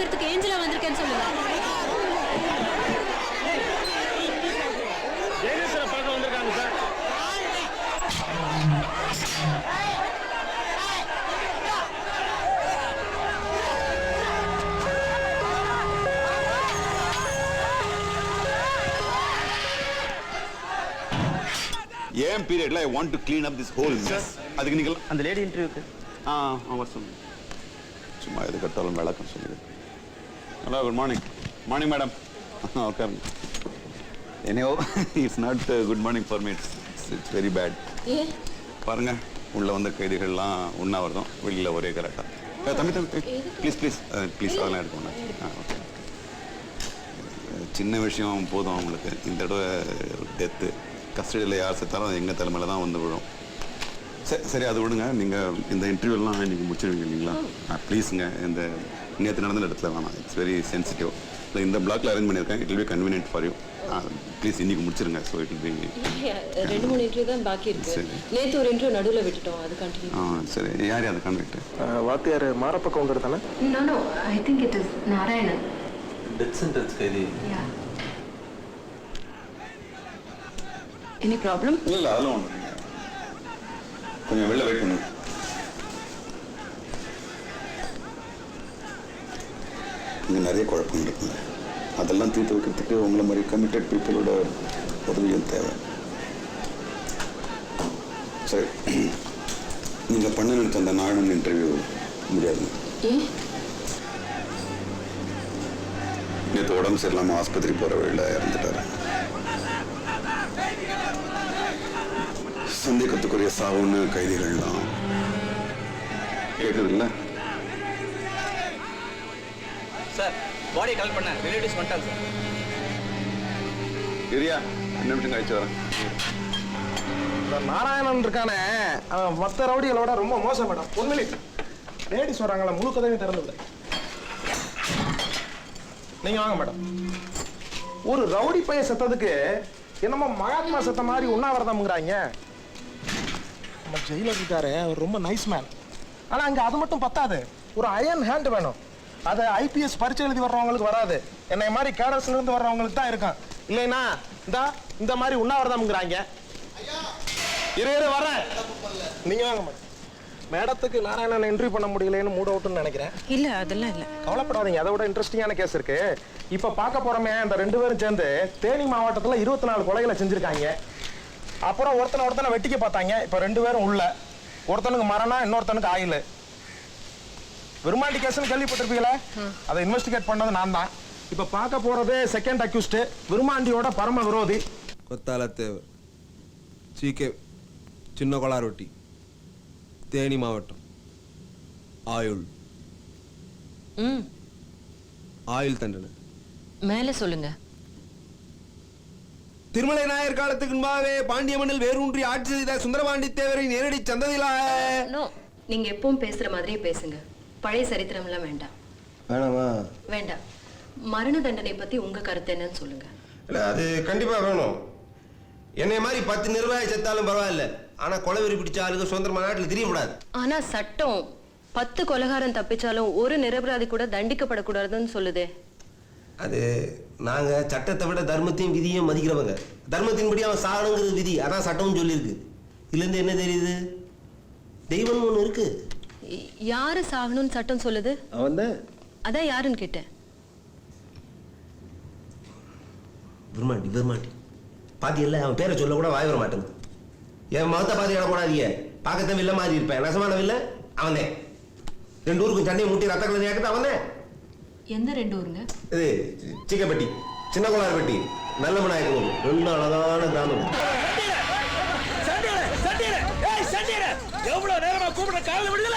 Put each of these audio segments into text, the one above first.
பாக்குறதுக்கு ஏஞ்சலா வந்திருக்கேன்னு சொல்லுங்க. ஜெயலலிதா பார்க்க வந்திருக்காங்க சார். ஏன் பீரியட்ல I want to clean up this whole mess. அதுக்கு நீங்க அந்த லேடி இன்டர்வியூக்கு அவர் சொன்னேன். சும்மா எது கட்டாலும் விளக்கம் சொல்லுங்க. Hello, good morning. Morning madam. Okay. Anyway it's not good morning for me. It's very bad. பாருங்க, உள்ள வந்த கைதிகள்லாம் உண்ணாவிரதம், வெளியில் ஒரே கரெக்டா. தம்பி தம்பி ப்ளீஸ் ப்ளீஸ் ப்ளீஸ் அதெல்லாம் எடுக்கணும். ஓகே, சின்ன விஷயம் போதும் அவங்களுக்கு. இந்த தடவை டெத்து கஸ்டடியில் யார் செத்தாலும் எங்கள் தலைமையில் தான் வந்து விழும். சரி சரி, அது விடுங்க. நீங்கள் இந்த இன்டர்வியூலாம் இன்றைக்கி முடிச்சிடுவீங்க இல்லைங்களா? ப்ளீஸுங்க, இந்த நேற்று நடந்த இடத்துல வேணாம். It's very sensitive. இல்லை, இந்த பிளாக்ல அரேஞ்ச் பண்ணியிருக்கேன். It will be convenient for you. Please இன்றைக்கி முடிச்சிருங்க. So it will be 2-3 interview தான் பாக்கி இருக்கு. நேற்று ஒரு இன்டர்வியூ நடுவில் விட்டுட்டோம், அது கண்டினியூ. சரி, யார் அதை கான்டாக்ட்? வாத்தியார் மாரப்பக்கம் தானே? No, I think it is Narayanan. Death sentence கைதி. Any problem? இல்லை, அதெல்லாம் ஒன்று. கொஞ்சம் வெளில வெயிட் பண்ணுங்க. இங்கே நிறைய குழப்பம் இருக்குங்க. அதெல்லாம் தீர்த்து வைக்கிறதுக்கு உங்களை மாதிரி கமிட்டட் பீப்புளோட உதவியும் தேவை. சரி, நீங்கள் பண்ண நினைச்ச அந்த நாடன் இன்டர்வியூ முடியாதுங்க. நேற்று உடம்பு சரியில்லாமல் ஆஸ்பத்திரி போகிற வழியில் இறந்துட்டாரு. சந்தேகத்துக்குரிய சாவுன்னு கைதிகள்லாம் கேட்குது இல்லை சார்? பாடியை கலெக்ட் பண்ண ரிலேட்டிவ்ஸ் வந்துட்டாங்க சார். சரியா, 2 நிமிஷம் கழிச்சு வரேன். நாராயணன் இருக்கானே, மற்ற ரவுடிகளோட ரொம்ப மோசம் மேடம். 1 மினிட். லேடிஸ் வராங்களா, முழு கதவையும் திறந்து. நீங்க வாங்க மேடம். ஒரு ரவுடி பையன் செத்ததுக்கு என்னமோ மகாத்மா செத்த மாதிரி உண்ணாவிரதம்ங்கிறாங்க. நம்ம ஜெயிலர் இருக்காரு, அவர் ரொம்ப நைஸ் மேன். ஆனா அங்க அது மட்டும் பத்தாது, ஒரு அயன் ஹேண்ட் வேணும். அது ஐபிஎஸ் பரீட்சை எழுதி வர்றவங்களுக்கு வராது. என்னை மாதிரி கேடர்ஸ்ல இருந்து வர்றவங்களுக்கு தான் இருக்கும். இல்லைன்னா இந்த மாதிரி உண்ணாவிரதம்ங்கிறாங்க. இரு வரேன். நீங்க வாங்க மேடம். மேடத்துக்கு நாராயணன் என்ட்ரி பண்ண முடியலன்னு மூட் அவுட்னு நினைக்கிறேன். இல்ல, அதெல்லாம் இல்ல. கவலைப்படாதீங்க, அதை விட இன்ட்ரெஸ்டிங்கான கேஸ் இருக்கு. இப்ப பார்க்க போறோமே, அந்த 2 பேரும் சேர்ந்து தேனி மாவட்டத்துல 24 கொலைகளை செஞ்சிருக்காங்க. அப்புறம் ஒருத்தனை வெட்டிக்க பார்த்தாங்க. இப்ப 2 பேரும் உள்ள. ஒருத்தனுக்கு மரணம், இன்னொருத்தனுக்கு ஆயில். விருமாண்டி கேஸ்னு கேள்விப்பட்டிருப்பீங்களா? அதை இன்வெஸ்டிகேட் பண்ணது நான் தான். இப்ப பார்க்க போறது செகண்ட் அக்யூஸ்ட், விருமாண்டியோட பரம விரோதி. கொத்தாலத்தேவர், சிகே, சின்ன கொளாரொட்டி, தேனி மாவட்டம். ஆயுள் தண்டனை. மேல சொல்லுங்க. திருமலை நாயர் காலத்துக்கு முன்பாகவே பாண்டிய மண்ணில் வேரூன்றி ஆட்சி செய்த சுந்தரபாண்டி தேவரை நேரடி சந்ததியிலாக. நீங்க எப்பவும் பேசுற மாதிரியே பேசுங்க. பழைய சரித்திரம் எல்லாம் வேண்டாம். வேணாமா? வேண்டாம். மரண தண்டனை பத்தி உங்க கருத்து என்னன்னு சொல்லுங்க. இல்ல, அது கண்டிப்பா வேணும். என்னை மாதிரி 10 நிர்வாகி செத்தாலும் பரவாயில்ல. ஆனா கொலைவெறி பிடிச்ச ஆளுங்க சுதந்திரமா நாட்டில் தெரியக்கூடாது. ஆனா சட்டம் 10 கொலைகாரன் தப்பிச்சாலும் ஒரு நிரபராதி கூட தண்டிக்கப்படக்கூடாதுன்னு சொல்லுதே. அது நாங்க சட்டத்தை விட தர்மத்தையும் விதியும் மதிக்கிறவங்க. தர்மத்தின்படி அவன் சாகணுங்கிறது விதி, அதான் சட்டம்னு சொல்லியிருக்கு. இதுல இருந்து என்ன தெரியுது? தெய்வம் ஒண்ணு இருக்கு. யாரு சாகணும்னு சட்டம் சொல்லுது? அவன் தான். அதான் யாருன்னு கேட்டேன். விருமாண்டி பாத்தியல்ல, அவன் பேரை சொல்ல கூட வாய் வர மாட்டேங்குது. என் மகத்தை பார்த்து இடக்கூடாதீங்க. பார்க்கத்தான் வில்ல மாதிரி இருப்பேன். நசமான வில்ல அவன் தான். 2 ஊருக்கும் சண்டையை முட்டி ரத்த கலந்து ஏற்கத்த அவன் தான். எந்த 2 ஊருங்க? இது சிக்கப்பட்டி, சின்ன கொளார்பட்டி, நல்ல விநாயகர். 2 அழகான கிராமம். எவ்வளவு நேரமா கூப்பிட காலைல விடுதல?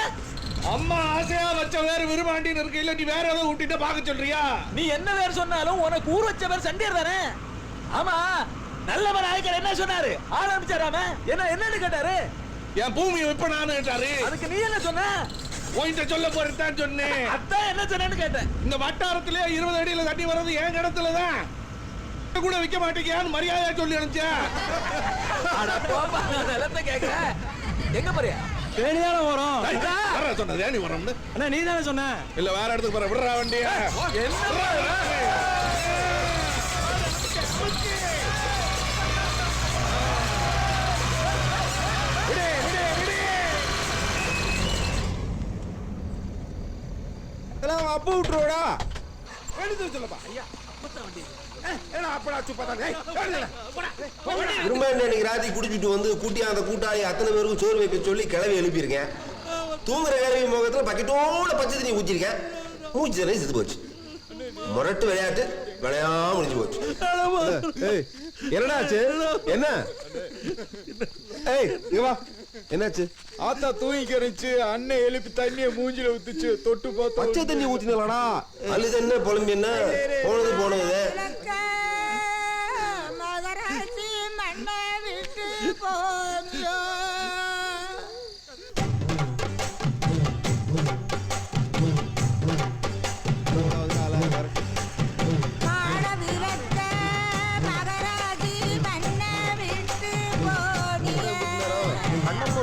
அம்மா ஆசையா வச்ச வேறு விரும்பாண்டின்னு இருக்கு. இல்ல நீ வேற ஏதோ விட்டுட்டு பார்க்க சொல்றியா? நீ என்ன வேற சொன்னாலும் உனக்கு ஊர் வச்ச வேற சண்டியர் தானே. ஆமா, நல்லவன் நாயக்கர் என்ன சொன்னாரு? ஆரம்பிச்சாராம என்னன்னு கேட்டாரு. என் பூமியை விற்பனான்னு கேட்டாரு. அதுக்கு நீ என்ன சொன்ன? போயிட்ட சொல்ல போறதான் சொன்னேன். அதான் என்ன சொன்னேன்னு கேட்டேன். இந்த வட்டாரத்திலே 20 அடியில தண்ணி வர்றது என் இடத்துலதான். கூட விற்க மாட்டேங்கியான்னு மரியாதையா சொல்லி அனுப்பிச்சா. நிலத்தை கேட்க எங்க போறியா? தேனிதானே வரும் யாரா சொன்ன தேனி வரோம்னு? அண்ணா நீ தானே சொன்ன இல்ல வேற இடத்துக்கு போற விடுறா வண்டியா. அப்ப விட்டுருவோடா. எடுத்து சொல்லப்பா ஐயா. இன்னைக்கு ராத்திரி குடிச்சிட்டு வந்து கூட்டியா அந்த கூட்டாளி அத்தனை பேருக்கும் சோறு வைக்க சொல்லி கிளவி எழுப்பியிருக்கேன். தூங்குற கிளவி முகத்துல பக்கெட்டோட பச்சை தண்ணி ஊற்றிருக்கேன். மூச்சு தண்ணி செத்து போச்சு. முரட்டு விளையாட்டு விளையாம முடிஞ்சு போச்சு. என்னடாச்சு? என்ன? என்னாச்சு? ஆத்தா தூங்கிக்க இருந்துச்சு. அண்ணன் எழுப்பி தண்ணிய மூஞ்சில ஊத்துச்சு. தொட்டு பார்த்து பச்சை தண்ணி ஊத்தினலாடா. அழுது என்ன புலம்பு என்ன? போனது போனது.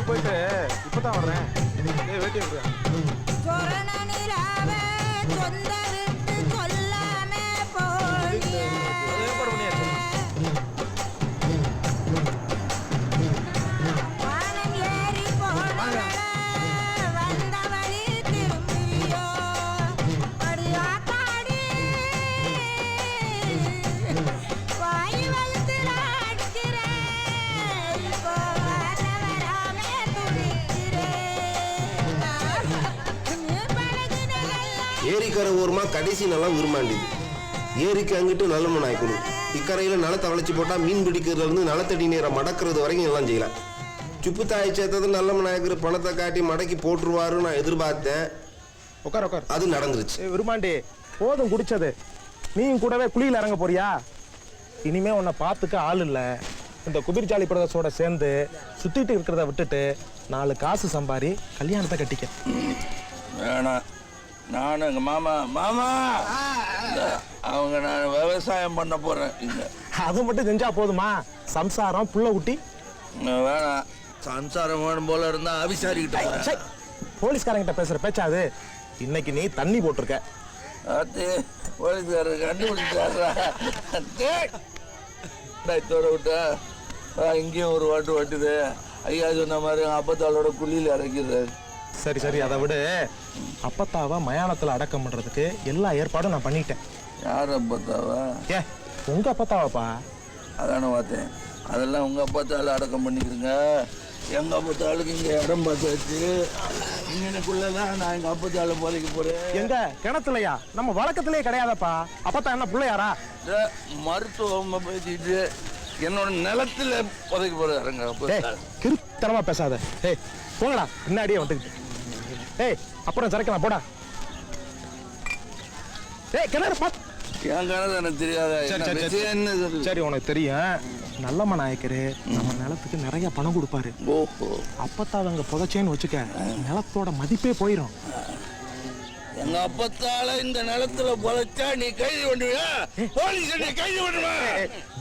போயிட்டு இப்பதான் வர்றேன். வேட்டி ஏரிக்கரை ஓரமா கடைசி நல்லா விரும்பாண்டிது. ஏரிக்கு அங்கிட்டு நல்ல நாய்க்கணும். இக்கரையில நிலத்தை வளைச்சு போட்டா மீன் பிடிக்கிறதுல இருந்து நிலத்தடி நீரை மடக்கிறது வரைக்கும் எல்லாம் செய்யலாம். சுப்பு தாய் சேர்த்தது நல்ல நாயக்கர் பணத்தை காட்டி மடக்கி போட்டுருவாருன்னு நான் எதிர்பார்த்தேன். உட்கார் உட்கார். அது நடந்துருச்சு. விரும்பாண்டி போதும் குடிச்சது. நீயும் கூடவே குளியில் இறங்க போறியா? இனிமே உன்னை பார்த்துக்க ஆள் இல்லை. இந்த குதிர்ச்சாலி பிரதர்ஸோட சேர்ந்து சுத்திட்டு இருக்கிறத விட்டுட்டு 4 காசு சம்பாரி கல்யாணத்தை கட்டிக்க. வேணாம். நானும் எங்க மாமா அவங்க நான் விவசாயம் பண்ண போறேன். அது மட்டும் செஞ்சா போதுமா? சம்சாரம் புள்ள குட்டி வேணாம். சம்சாரம் வேணும் போல இருந்தா அவிசாரிக்கிட்ட போலீஸ்காரங்கிட்ட பேசுற பேச்சாது. இன்னைக்கு நீ தண்ணி போட்டிருக்க. போலீஸ்காரர் கண்டுபிடிச்சாரா? தோட விட்டா இங்கேயும் ஒரு வாட்டு வட்டுது. ஐயா சொன்ன மாதிரி அப்பத்தாளோட குழியில் இறக்கிறாரு. சரி சரி, அதை விட அப்பத்தாவை மயானத்தில் அடக்கம் பண்றதுக்கு எல்லா ஏற்பாடும் நான் பண்ணிட்டேன். யார் அப்பத்தாவா? உங்க அப்பத்தாவாப்பா. அதானே பார்த்தேன். அதெல்லாம் உங்க அப்பத்தால அடக்கம் பண்ணிக்கிறீங்க. எங்க அப்பத்தாளுக்கு இங்க இடம் பார்த்தாச்சு. இங்கனுக்குள்ளதான் நான் எங்க அப்பத்தால போதைக்க போறேன். எங்க கிணத்துலையா? நம்ம வழக்கத்திலேயே கிடையாதப்பா. அப்பத்தா என்ன பிள்ளையாரா? மருத்துவம் பேசிட்டு என்னோட நிலத்துல புதைக்க போறாருங்க. கிருத்தனமா பேசாத. ஏய் போங்கடா, பின்னாடியே வந்துக்கிட்டு. ஏய் அப்புறம் சரக்கலாம் போடா. ஏய் கிணறு பாத்து. என் கிணறு எனக்கு தெரியாத. சரி உனக்கு தெரியும். நல்லம்மா நாயக்கரு நம்ம நிலத்துக்கு நிறைய பணம் கொடுப்பாரு. ஓஹோ. அப்பத்தாவ அங்க புதைச்சேன்னு வச்சுக்க, நிலத்தோட மதிப்பே போயிடும். எங்க அப்பத்தால இந்த நிலத்துல புதைச்சா நீ கைது பண்ணுவியா? போலீஸ் கைது பண்ணுவா?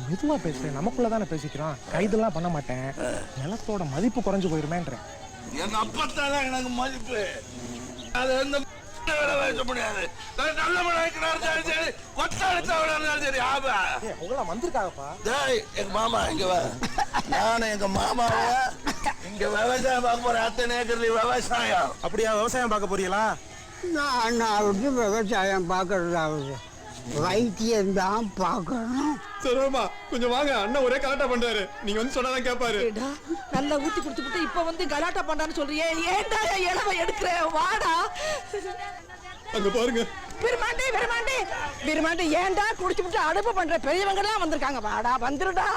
மெதுவா பேசுறேன், நமக்குள்ளதானே பேசிக்கிறோம். கைதெல்லாம் பண்ண மாட்டேன். நிலத்தோட மதிப்பு குறைஞ்சு போயிருமேன்றேன். எங்க அப்பத்தால எனக்கு மதிப்பு. அது வந்து வேலை முடியாது. நல்ல மனாய்க்கு சரி, கொத்தாடுத்தவனாலும் சரி. ஆபா உங்களா வந்திருக்காங்கப்பா. எங்க மாமா இங்க வா. நானும் எங்க மாமாவை இங்க விவசாயம் பார்க்க போறேன். அத்தனை ஏக்கர்ல விவசாயம். அப்படியா? விவசாயம் பார்க்க போறீங்களா? நான் விவசாயம் பார்க்கறதாவது வைத்தியம் தான் பார்க்கணும். சரிமா கொஞ்சம் வாங்க. அண்ணன் ஒரே கலாட்டா பண்றாரு. நீங்க வந்து சொன்னாதான் கேட்பாரு. நல்லா ஊத்தி குடிச்சுட்டு இப்ப வந்து கலாட்டா பண்றான்னு சொல்றியே. ஏன்டா இளவ எடுக்கிற? வாடா அங்க பாருங்க. விருமாண்டி ஏன்டா குடிச்சுட்டு அடுப்பு பண்ற? பெரியவங்க எல்லாம் வந்திருக்காங்க. வாடா வந்துருடா.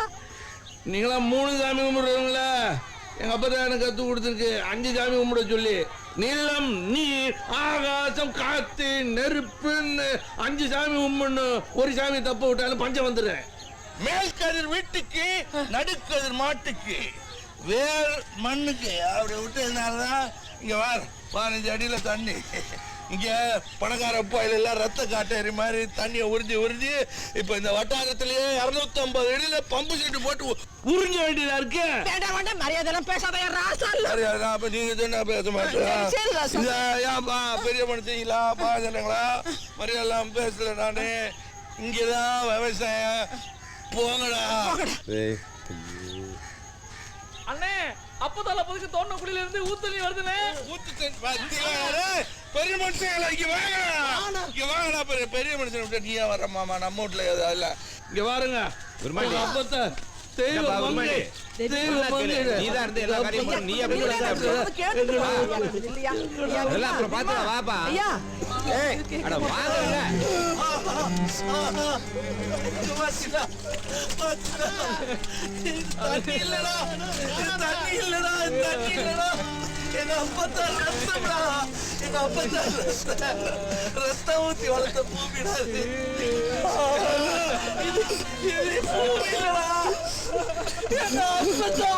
நீங்களாம் 3 சாமி கும்பிடுறீங்களா? எங்க அப்பா தான் எனக்கு கத்து கொடுத்துருக்கு 5 சாமி கும்பிட சொல்லி. நிலம், நீர், ஆகாசம், காத்து, நெருப்புன்னு 5 சாமி கும்பிடணும். ஒரு சாமி தப்ப விட்டாலும் பஞ்சம் வந்துடுறேன். மேல்கதிர் வீட்டுக்கு, நடுக்கதிர் மாட்டுக்கு, வேர் மண்ணுக்கு. அப்படி விட்டதுனாலதான் இங்க 15 அடியில தண்ணி. இங்க பணக்கார பாயில எல்லாம் ரத்த காட்டேரி மாதிரி தண்ணியை உறிஞ்சி இப்ப இந்த வட்டாரத்திலேயே 250 அடியில பம்பு செட்டு போட்டு உறிஞ்ச வேண்டியதா இருக்கு. வேண்டாம் வேண்டாம் மரியாதை எல்லாம் பேசாத ராசா. அப்ப நீங்க சொன்னா பேச மாட்டேன். பெரிய மனுஷங்களா பாஜனங்களா மரியாதை எல்லாம் பேசல. நானு இங்கதான் விவசாயம் போங்கடா. அண்ணே அப்பதால புதுக்கு தோண்ட குடியில இருந்து ஊத்தலி வருதுனே. ஊத்து பெரிய மனுஷங்களா இங்க வாங்கடா. இங்க வாங்கடா பெரிய மனுஷன் விட்டு நீயா வர்ற மாமா நம்ம வீட்டுல இல்ல. இங்க பாருங்க அப்பத்த எங்க அப்பத்தா ரத்தம்டா. எங்க அப்பத்தா ரத்தம் ஊத்தி வளர்த்த பூமிடாது. இது பூமிடா. எங்க அப்பத்தா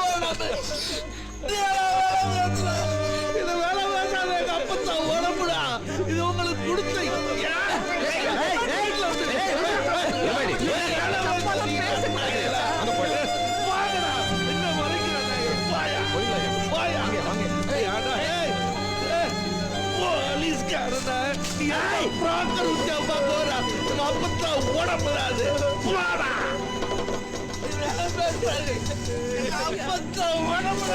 இது வேலை வேண்டாம். எங்க அப்பத்தா உடம்புடா. இது உங்களுக்கு கொடுத்த உடம்புல